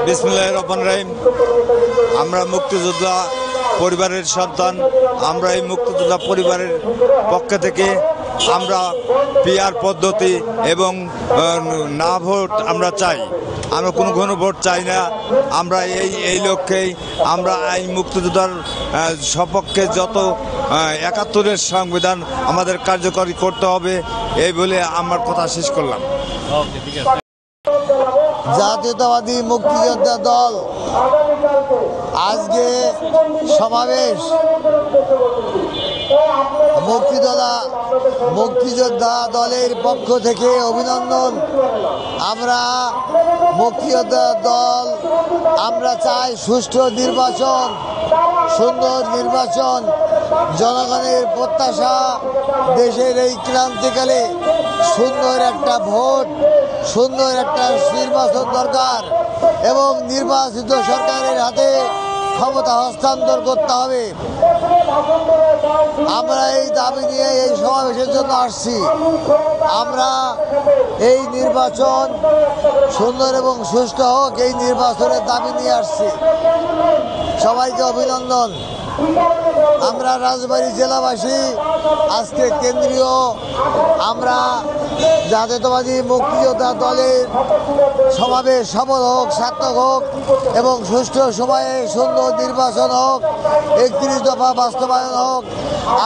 বিসমিল্লাহির রহমানির রহিম। আমরা মুক্তিযোদ্ধা পরিবারের সন্তান। আমরা এই মুক্তিযোদ্ধা পরিবারের পক্ষ থেকে আমরা পিআর পদ্ধতি এবং না ভোট আমরা চাই। আমরা কোনো ভোট চাই না। আমরা এই লক্ষ্যেই আমরা এই মুক্তিযোদ্ধার সপক্ষে যত ৭১-এর সংবিধান আমাদের কার্যকরী করতে হবে এই বলে আমার কথা শেষ করলাম। জাতীয়তাবাদী মুক্তিযোদ্ধা দল আজকে সমাবেশ মুক্তিযোদ্ধা দলের পক্ষ থেকে অভিনন্দন। আমরা মুক্তিযোদ্ধা দল আমরা চাই সুষ্ঠু নির্বাচন, সুন্দর নির্বাচন। জনগণের প্রত্যাশা দেশের এই ক্রান্তিকালে সুন্দর একটা ভোট, সুন্দর একটা নির্বাচন দরকার এবং নির্বাচিত সরকারের হাতে ক্ষমতা হস্তান্তর করতে হবে। আমরা এই দাবি নিয়ে এই সমাবেশের জন্য আসছি। আমরা এই নির্বাচন সুন্দর এবং সুষ্ঠু হোক, এই নির্বাচনের দাবি নিয়ে আসছি। সবাইকে অভিনন্দন। আমরা রাজবাড়ী জেলাবাসী আজকে কেন্দ্রীয় আমরা জাতীয়তাবাদী মুক্তিযোদ্ধা দলের সমাবেশ সফল হোক, সার্থক হোক এবং সুষ্ঠু সময়ে সুন্দর নির্বাচন হোক, ৩১ দফা বাস্তবায়ন হোক,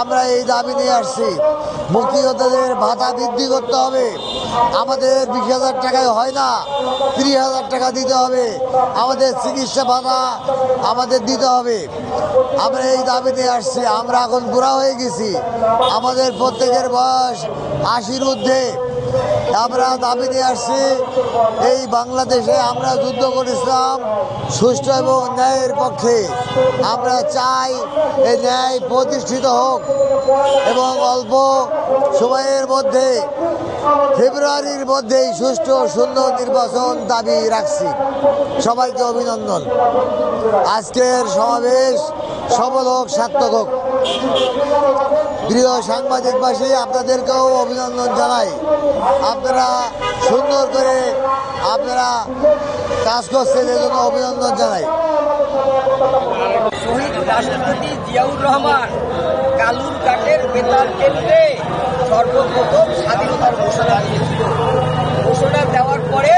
আমরা এই দাবি নিয়ে আসছি। মুক্তিযোদ্ধাদের ভাতা বৃদ্ধি করতে হবে। আমাদের ২০,০০০ টাকায় হয় না, ৩০,০০০ টাকা দিতে হবে। আমাদের চিকিৎসা ভাতা আমাদের দিতে হবে। আমরা এই দাবি নিয়ে আসছি। আমরা এখন বুড়া হয়ে গেছি, আমাদের প্রত্যেকের বয়স ৮০-র ঊর্ধ্বে। আমরা দাবি নিয়ে আসছি, এই বাংলাদেশে আমরা যুদ্ধ করেছিলাম সুষ্ঠু এবং ন্যায়ের পক্ষে। আমরা চাই এই ন্যায় প্রতিষ্ঠিত হোক এবং অল্প সময়ের মধ্যে ফেব্রুয়ারির মধ্যেই সুষ্ঠু সুন্দর নির্বাচন দাবি রাখছি। সবাইকে অভিনন্দন। আজকের সমাবেশ সফল হোক, সার্থক হোক। প্রিয় সাংবাদিকবাসী, আপনাদেরকেও অভিনন্দন জানাই। আপনারা সুন্দর করে আপনারা কাজ করছেন, এজন্য অভিনন্দন জানাই। শহীদ রাষ্ট্রপতি জিয়াউর রহমান কালুরঘাটের বেতার কেন্দ্রে সর্বপ্রথম স্বাধীনতার ঘোষণা দিয়েছিল। ঘোষণা দেওয়ার পরে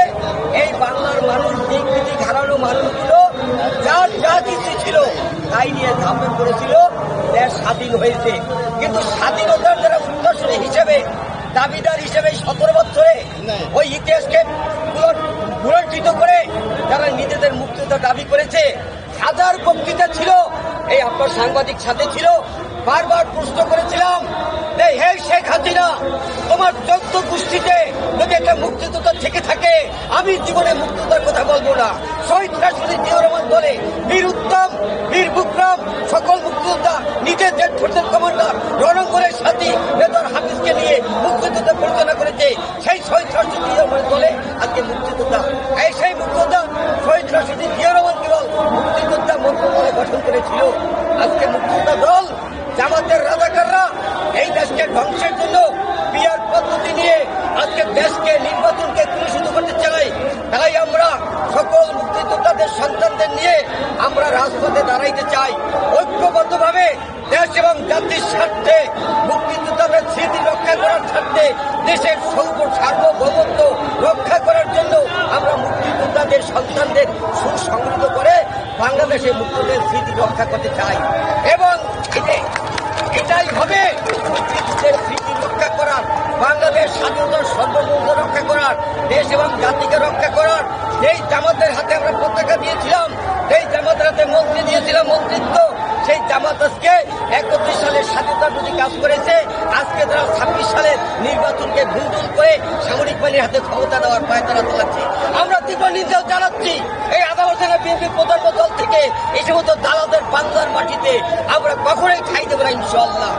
এই বাংলার মানুষ, দিক হারানো মানুষগুলো যার যা ইচ্ছে ছিল তাই নিয়ে ঝাঁপিয়ে পড়েছিল। দেশ স্বাধীন হয়েছে, কিন্তু স্বাধীনতার যারা উত্তরসূরি হিসেবে, দাবিদার হিসেবে ১৭ বছরে ওই ইতিহাসকে পুনর্জিত করে যারা নিজেদের মুক্তিযুদ্ধ দাবি করেছে, হাজার বক্তৃতা ছিল। এই আপনার সাংবাদিক সাথে ছিল, বারবার প্রশ্ন করেছিলাম, হে শেখ হাসিনা, তোমার ১৪ গোষ্ঠীতে যদি একটা মুক্তিযোদ্ধা থেকে থাকে, আমি জীবনে মুক্তিযোদ্ধার কথা বলবো না। শহীদ রাষ্ট্রপতি জিয়াউর রহমান বলে বীর উত্তম, বীর বিক্রম, সকল মুক্তিযোদ্ধা নিজের দেশ ফোর্সের কমান্ডার রণঙ্গনের সাথী মেজর হাফিজকে নিয়ে মুক্তিযুদ্ধ পরিচালনা করেছে। সেই শহীদ রাষ্ট্রপতি জিয়াউর রহমান বলে আজকে মুক্তিযোদ্ধা। সেই মুক্তিযোদ্ধা শহীদ রাষ্ট্রপতি জিয়াউর রহমান কেবল মুক্তিযোদ্ধা মন্ত্রণালয় গঠন করেছিল। আজকে মুক্তিযোদ্ধা দল জামাতের রাজাকাররা এই দেশকে ধ্বংসের জন্য পিআর পদ্ধতি নিয়ে আজকে দেশকে, নির্বাচনকে কলুষিত করতে চাই। তাই আমরা সকল মুক্তিযোদ্ধাদের সন্তানদের নিয়ে আমরা রাজপথে দাঁড়াইতে চাই। ঐক্যবদ্ধভাবে দেশ এবং জাতির স্বার্থে, মুক্তিযোদ্ধাদের স্মৃতি রক্ষা করার স্বার্থে, দেশের সার্বভৌমত্ব রক্ষা করার জন্য আমরা মুক্তিযোদ্ধাদের সন্তানদের সুসংগঠিত করে বাংলাদেশে মুক্তিযুদ্ধের স্মৃতি রক্ষা করতে চাই। এবং এটাই হবে মুক্তিযুদ্ধের স্মৃতি রক্ষা করার, বাংলাদেশ স্বাধীনতার সার্বভৌমত্ব রক্ষা করার, দেশ এবং জাতিকে রক্ষা করার। যেই জামাতের হাতে আমরা পতাকা দিয়েছিলাম, সেই জামাতের হাতে মন্ত্রী দিয়েছিলাম মন্ত্রিত্ব, সেই জামাত আজকে ৩১ সালের স্বাধীনতার প্রতি কাজ করেছে। আজকে তারা ২৬ সালের নির্বাচনকে ভুলটুল করে সামরিক বাহিনীর হাতে ক্ষমতা দেওয়ার পায়তারা চালাচ্ছে। আমরা তীব্র নিন্দা জানাচ্ছি। এই আদালত বিএনপি প্রধান দল থেকে এই সমস্ত দালালদের বাংলার মাটিতে আমরা কখনোই খাই দেবো না, ইনশাআল্লাহ।